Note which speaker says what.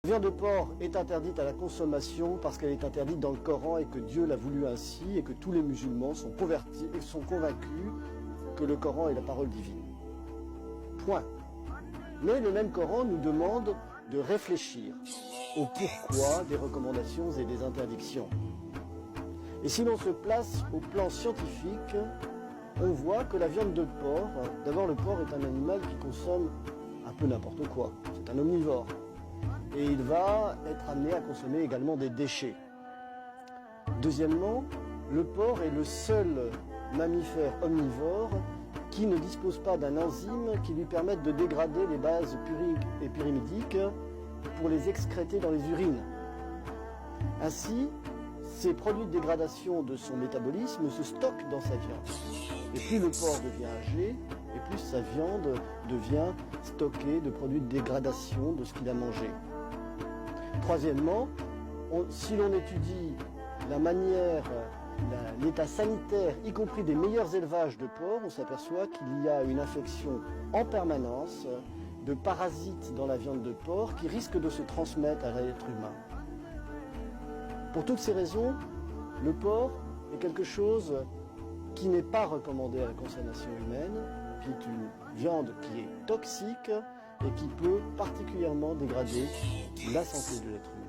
Speaker 1: La viande de porc est interdite à la consommation parce qu'elle est interdite dans le Coran et que Dieu l'a voulu ainsi et que tous les musulmans sont convertis et sont convaincus que le Coran est la parole divine. Point. Mais le même Coran nous demande de réfléchir au pourquoi des recommandations et des interdictions. Et si l'on se place au plan scientifique, on voit que la viande de porc, d'abord le porc est un animal qui consomme un peu n'importe quoi, c'est un omnivore. Et il va être amené à consommer également des déchets. Deuxièmement, le porc est le seul mammifère omnivore qui ne dispose pas d'un enzyme qui lui permette de dégrader les bases puriques et pyrimidiques pour les excréter dans les urines. Ainsi, ces produits de dégradation de son métabolisme se stockent dans sa viande. Et plus le porc devient âgé, et plus sa viande devient stockée de produits de dégradation de ce qu'il a mangé. Troisièmement, si l'on étudie la manière, l'état sanitaire, y compris des meilleurs élevages de porcs, on s'aperçoit qu'il y a une infection en permanence de parasites dans la viande de porc qui risquent de se transmettre à l'être humain. Pour toutes ces raisons, le porc est quelque chose qui n'est pas recommandé à la consommation humaine, qui est une viande qui est toxique et qui peut particulièrement dégrader la santé de l'être humain.